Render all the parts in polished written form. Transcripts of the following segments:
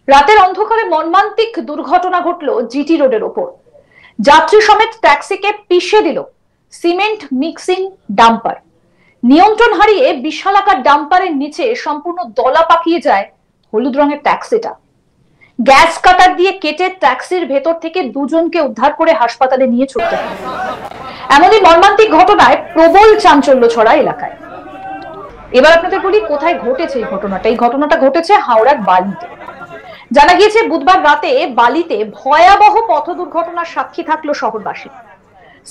রাতের অন্ধকারে মর্মান্তিক দুর্ঘটনা ঘটল জিটি রোডের ওপর। যাত্রী সমেত ট্যাক্সিকে পিষে দিল সিমেন্ট মিক্সিং ডাম্পার। নিয়ন্ত্রণ হারিয়ে বিশালাকার ডাম্পারের নিচে সম্পূর্ণ দলা পাকিয়ে যায় হলুদ রঙের ট্যাক্সিটা। গ্যাস কাটার দিয়ে কেটে ট্যাক্সির ভেতর থেকে দুজনকে উদ্ধার করে হাসপাতালে নিয়ে ছুটতে হয়। এমনই মর্মান্তিক ঘটনায় প্রবল চাঞ্চল্য ছড়ায় এলাকায়। এবার আপনাদের বলি কোথায় ঘটেছে এই ঘটনাটা। এই ঘটনাটা ঘটেছে হাওড়ার বালিতে। জানা গিয়েছে বুধবার রাতে বালিতে ভয়াবহ পথ দুর্ঘটনার সাক্ষী থাকলো শহরবাসী।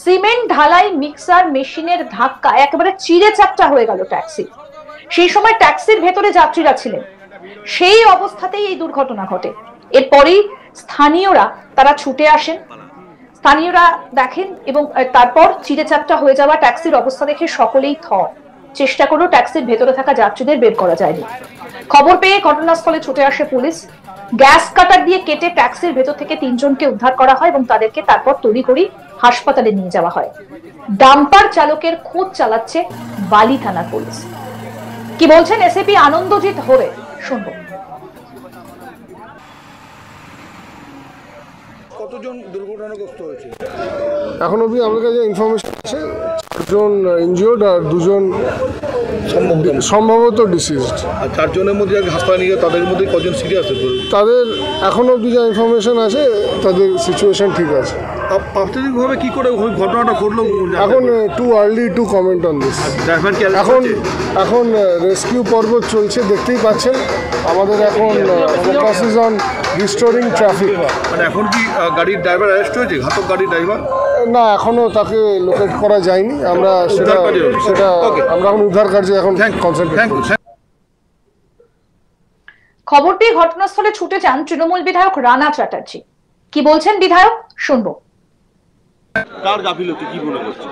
সিমেন্ট ঢালাই মিক্সার মেশিনের ধাক্কা একেবারে চিড়ে চ্যাপ্টা হয়ে গেল ট্যাক্সি। সেই সময় ট্যাক্সির ভেতরে যাত্রীরা ছিলেন। সেই অবস্থাতেই এই দুর্ঘটনা ঘটে। এরপরই স্থানীয়রা তারা ছুটে আসেন। স্থানীয়রা দেখেন এবং তারপর চিড়ে চ্যাপ্টা হয়ে যাওয়া ট্যাক্সির অবস্থা দেখে সকলেই চেষ্টা করলো ট্যাক্সির ভেতরে থাকা যাত্রীদের বের করা যায়নি। খবর পেয়ে ঘটনাস্থলে ছুটে আসে পুলিশ। গ্যাস কাটার দিয়ে কেটে ট্যাক্সির ভেতর থেকে তিনজনকে উদ্ধার করা হয় এবং তাদেরকে তারপর তড়িঘড়ি হাসপাতালে নিয়ে যাওয়া হয়। ডাম্পার চালকের খোঁজ চালাচ্ছে বালি থানার পুলিশ। কি বলছেন এসএপি আনন্দজিৎ হোরে, শুনবো। কতজন দুর্ঘটনাগ্রস্ত হয়েছে এখন অবধি আমার কাছে ইনফরমেশন আছে 4 জন ইনজিওর্ড আর 2 জন সম্ভবত ডিসিজড। আর 4 জনের মধ্যে হাসপাতালে নিয়ে তাদের মধ্যে কজন সিরিয়াস? তাদের এখন অবধি যা ইনফরমেশন আছে তাদের সিচুয়েশন ঠিক আছে। প্রাথমিকভাবে কি করে ঘটনাটা ঘটলো এখন too early two comment on this. এখন রেস্কিউ পর্ব চলছে, দেখতেই পাচ্ছেন। আমাদের এখন focus is on restoring traffic. মানে এখন কি গাড়ির ড্রাইভার অ্যারেস্ট হয়েছে? ঘাতক গাড়ির ড্রাইভার না, এখনো তাকে লোকেট করা যায়নি। আমরা সেটা আমরা এখন উদ্ধার কার্যে এখন কনসেন্ট্রেট করছি। খবর পেয়ে ঘটনাস্থলে ছুটে যান তৃণমূল বিধায়ক রানা চ্যাটার্জি। কি বলছেন বিধায়ক, শুনবো। কার গাফিলতি কি মনে করছেন?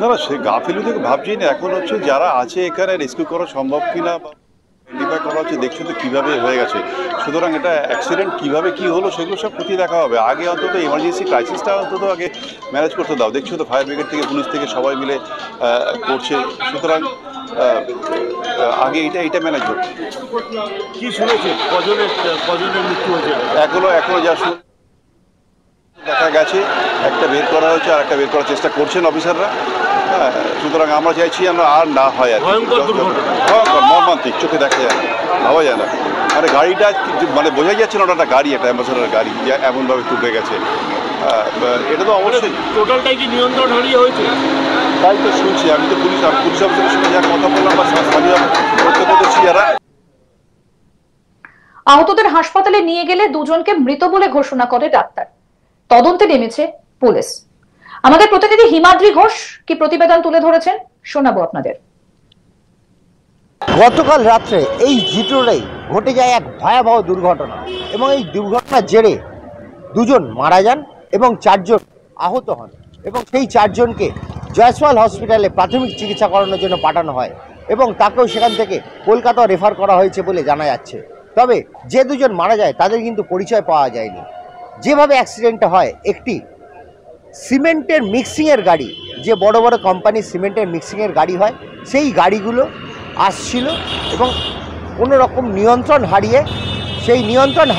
না, সে গাফিলতি ভাবছি না। এখন হচ্ছে যারা আছে এখানে রেস্কিউ করা সম্ভব কিনা আইডেন্টিফাই করা হচ্ছে, দেখছো তো কীভাবে হয়ে গেছে। সুতরাং এটা অ্যাক্সিডেন্ট কীভাবে কী হলো সেগুলো সব খতিয়ে দেখা হবে। আগে অন্তত এমার্জেন্সি ক্রাইসিসটা অন্তত আগে ম্যানেজ করতে দাও। দেখছো তো ফায়ার ব্রিগেড থেকে পুলিশ থেকে সবাই মিলে করছে। সুতরাং আগে এটা ম্যানেজ করবে। কি শুনেছেন কজনের মৃত্যু হয়েছে? এখনো যা দেখা গেছে একটা বের করা হয়েছে আর একটা বের করার চেষ্টা করছেন অফিসাররা। হ্যাঁ, সুতরাং আমরা চাইছি আমরা আর না হয় আর ভয়ঙ্কর মর্মান্তিক, চোখে দেখা যায় না, ভাবা যায় না। মানে গাড়িটা মানে বোঝাই যাচ্ছে না ওটা একটা গাড়ি, একটা অ্যাম্বাসেডার গাড়ি এমনভাবে ডুবে গেছে। এটা তো অবশ্যই টোটালটাই কি নিয়ন্ত্রণ হারিয়ে হয়েছে তাই তো শুনছি। আমি তো পুলিশ অফিসারের সঙ্গে যা কথা বললাম বা স্থানীয় প্রত্যক্ষদর্শী যারা। আহতদের হাসপাতালে নিয়ে গেলে দুজনকে মৃত বলে ঘোষণা করে ডাক্তার। তদন্তে নেমেছে পুলিশ। আমাদের প্রতিনিধি হিমাদ্রি ঘোষ কি প্রতিবেদন তুলে ধরেছেন, শোনাবো আপনাদের। গতকাল রাত্রে এই জিটি রোডেই ঘটে যায় এক ভয়াবহ দুর্ঘটনা এবং এই দুর্ঘটনার জেরে 2 জন মারা যান এবং 4 জন আহত হন এবং সেই 4 জনকে জয়সওয়াল হসপিটালে প্রাথমিক চিকিৎসা করানোর জন্য পাঠানো হয় এবং তাকেও সেখান থেকে কলকাতা রেফার করা হয়েছে বলে জানা যাচ্ছে। তবে যে 2 জন মারা যায় তাদের কিন্তু পরিচয় পাওয়া যায়নি। যেভাবে অ্যাক্সিডেন্টটা হয়, একটি সিমেন্টের মিক্সিংয়ের গাড়ি, যে বড় বড় কোম্পানির সিমেন্টের মিক্সিংয়ের গাড়ি হয়, সেই গাড়িগুলো আসছিল এবং কোনো রকম নিয়ন্ত্রণ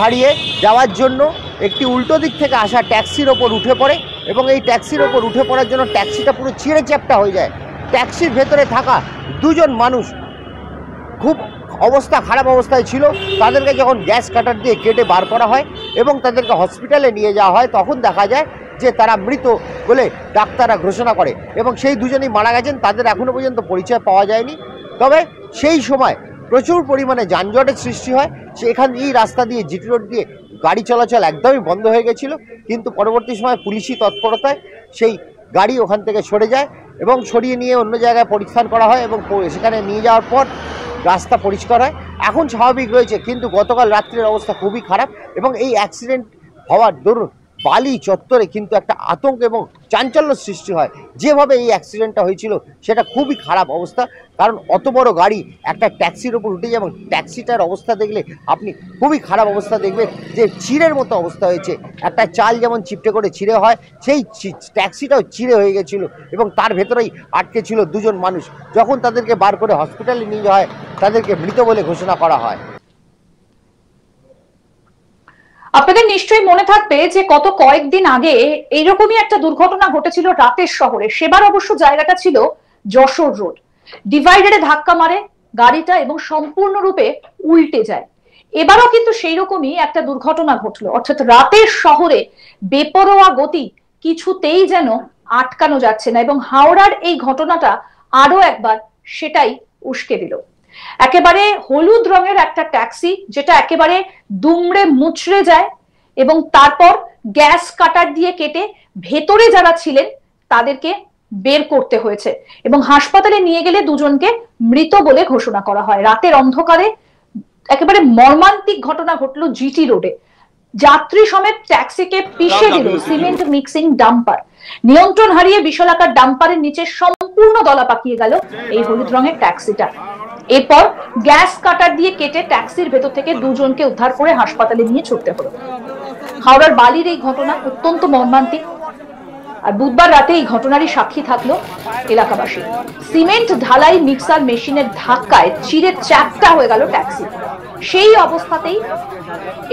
হারিয়ে যাওয়ার জন্য একটি উল্টো দিক থেকে আসা ট্যাক্সির ওপর উঠে পড়ে এবং এই ট্যাক্সির ওপর উঠে পড়ার জন্য ট্যাক্সিটা পুরো ছিঁড়ে চ্যাপ্টা হয়ে যায়। ট্যাক্সির ভেতরে থাকা 2 জন মানুষ খুব খারাপ অবস্থায় ছিল। তাদেরকে যখন গ্যাস কাটার দিয়ে কেটে বার করা হয় এবং তাদেরকে হসপিটালে নিয়ে যাওয়া হয়, তখন দেখা যায় যে তারা মৃত বলে ডাক্তাররা ঘোষণা করে এবং সেই 2 জনই মারা গেছেন। তাদের এখনও পর্যন্ত পরিচয় পাওয়া যায়নি। তবে সেই সময় প্রচুর পরিমাণে যানজটের সৃষ্টি হয়। এই রাস্তা দিয়ে জিটি রোড দিয়ে গাড়ি চলাচল একদমই বন্ধ হয়ে গেছিল, কিন্তু পরবর্তী সময় পুলিশি তৎপরতায় সেই গাড়ি ওখান থেকে সরে যায় এবং সরিয়ে নিয়ে অন্য জায়গায় পরিস্থান করা হয় এবং সেখানে নিয়ে যাওয়ার পর রাস্তা পরিষ্কার হয়। এখন স্বাভাবিক রয়েছে, কিন্তু গতকাল রাত্রের অবস্থা খুবই খারাপ এবং এই অ্যাক্সিডেন্ট হওয়ার দরুন বালি চত্বরে কিন্তু একটা আতঙ্ক এবং চাঞ্চল্য সৃষ্টি হয়। যেভাবে এই অ্যাক্সিডেন্টটা হয়েছিল সেটা খুবই খারাপ অবস্থা, কারণ অত বড় গাড়ি একটা ট্যাক্সির উপর উঠে যায় এবং ট্যাক্সিটার অবস্থা দেখলে আপনি খুবই খারাপ অবস্থা দেখবেন, যে চিড়ের মতো অবস্থা হয়েছে। একটা চাল যেমন চিপটে করে চিড়ে হয়, সেই ট্যাক্সিটাও চিড়ে হয়ে গেছিলো এবং তার ভেতরেই আটকে ছিল 2 জন মানুষ। যখন তাদেরকে বার করে হসপিটালে নিয়ে যাওয়া হয়, তাদেরকে মৃত বলে ঘোষণা করা হয়। আপনাদের নিশ্চয়ই মনে থাকবে যে গত কয়েকদিন আগে এইরকমই একটা দুর্ঘটনা ঘটেছিল রাতের শহরে। সেবার অবশ্য জায়গাটা ছিল যশোর রোড। ডিভাইডারে ধাক্কা মারে গাড়িটা এবং সম্পূর্ণরূপে উল্টে যায়। এবারও কিন্তু সেই রকমই একটা দুর্ঘটনা ঘটলো, অর্থাৎ রাতের শহরে বেপরোয়া গতি কিছুতেই যেন আটকানো যাচ্ছে না, এবং হাওড়ার এই ঘটনাটা আরো একবার সেটাই উস্কে দিল। একেবারে হলুদ রঙের একটা ট্যাক্সি যেটা একেবারে দুমড়ে মুচড়ে যায় এবং তারপর গ্যাস কাটার দিয়ে কেটে ভেতরে যারা ছিলেন তাদেরকে বের করতে হয়েছে এবং হাসপাতালে নিয়ে গেলে দুজনকে মৃত বলে ঘোষণা করা হয়। রাতের অন্ধকারে একেবারে মর্মান্তিক ঘটনা ঘটলো জিটি রোডে। যাত্রী সমেত ট্যাক্সিকে পিষে দিল সিমেন্ট মিক্সিং ডাম্পার। নিয়ন্ত্রণ হারিয়ে বিশালাকার ডাম্পারের নিচে সম্পূর্ণ দলা পাকিয়ে গেল এই হলুদ রঙের ট্যাক্সিটা। এরপর গ্যাস কাটার দিয়ে কেটে ট্যাক্সির ভেতর থেকে দুজনকে উদ্ধার করে হাসপাতালে নিয়ে ছুটতে হলো। হাওড়ার বালির এই ঘটনা অত্যন্ত মর্মান্তিক। আর বুধবার রাতে এই ঘটনারই সাক্ষী থাকলো এলাকাবাসী। সিমেন্ট ঢালাই মিক্সার মেশিনের ধাক্কায় চিরে চ্যাপ্টা হয়ে গেল ট্যাক্সি। সেই অবস্থাতেই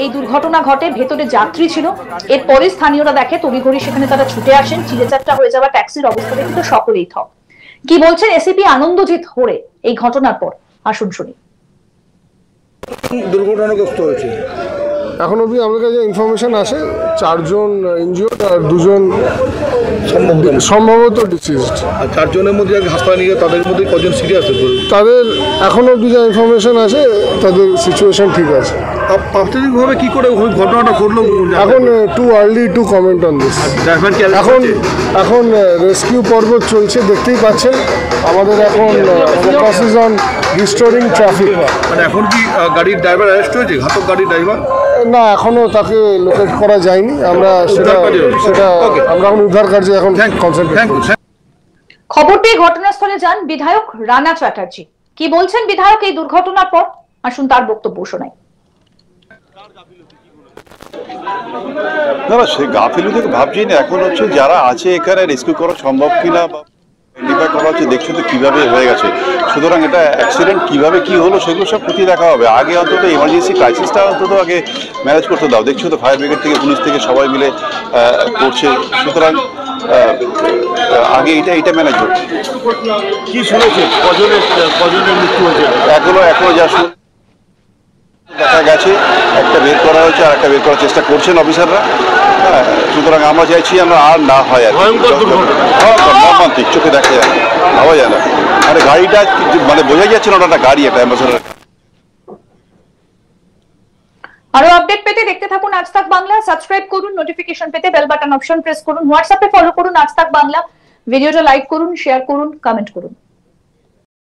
এই দুর্ঘটনা ঘটে। ভেতরে যাত্রী ছিল। এরপরে স্থানীয়রা দেখে, তড়িঘড়ি সেখানে তারা ছুটে আসেন। চিরে চ্যাপ্টা হয়ে যাওয়া ট্যাক্সির অবস্থাতে কিন্তু সকলেই থ। কি বলছেন এসিপি আনন্দজিৎ হোরে এই ঘটনার পর, আসুন শুনি। দুর্ঘটনাগ্রস্ত হয়েছে। এখন অবধি আমাদের কাছে ইনফরমেশন আসে 4 জন ইনজিওর্ড আর 2 জন সম্ভবত ডিসিজড। আর 4 জনের মধ্যে হাসপাতালে নিয়ে তাদের মধ্যে কজন সিরিয়াস? তাদের এখন অবধি যা ইনফরমেশন আসে তাদের সিচুয়েশন ঠিক আছে। প্রাথমিকভাবে কি করে ঘটনাটা ঘটলো এখন too early two comment on this. এখন রেস্কিউ পর্ব চলছে, দেখতেই পাচ্ছেন। আমাদের এখন focus is on restoring traffic. মানে এখন কি গাড়ির ড্রাইভার অ্যারেস্ট হয়েছে? ঘাতক গাড়ির ড্রাইভার না, এখনো তাকে লোকেট করা যায়নি। আমরা সেটা আমরা এখন উদ্ধার কার্যে এখন কনসেন্ট্রেট করছি। খবর পেয়ে ঘটনাস্থলে যান বিধায়ক রানা চ্যাটার্জি। কি বলছেন বিধায়ক এই দুর্ঘটনার পর, আসুন তার বক্তব্য শোনাই। না, সে গাফিলতি ভাবছি না। এখন হচ্ছে যারা আছে এখানে রেস্কিউ করা সম্ভব কিনা বা আইডেন্টিফাই করা হচ্ছে, দেখছো তো কিভাবে হয়ে গেছে। সুতরাং এটা অ্যাক্সিডেন্ট কিভাবে কি হলো সেগুলো সব প্রতি দেখা হবে। আগে অন্তত এমার্জেন্সি ক্রাইসিসটা অন্তত আগে ম্যানেজ করতে দাও। দেখছো তো ফায়ার ব্রিগেড থেকে, পুলিশ থেকে সবাই মিলে করছে। সুতরাং আগে এটা ম্যানেজ করছে। কি শুনেছে? কজনের মৃত্যু হয়েছে? এখনো যা দেখা গেছে, একটা বের করা হয়েছে আর একটা বের করার চেষ্টা করছেন অফিসাররা। হ্যাঁ, সুতরাং আমরা চাইছি আমরা আর না হয়। আর মর্মান্তিক, চোখে দেখা যায় না, ভাবা যায় না। মানে গাড়িটা মানে বোঝা যাচ্ছে না ওটা গাড়ি, একটা অ্যাম্বাসেডর। আরো আপডেট পেতে দেখতে থাকুন আজ তাক বাংলা। সাবস্ক্রাইব করুন, নোটিফিকেশন পেতে বেল বাটন অপশন প্রেস করুন, হোয়াটসঅ্যাপে ফলো করুন আজ তাক বাংলা। ভিডিওটা লাইক করুন, শেয়ার করুন, কমেন্ট করুন।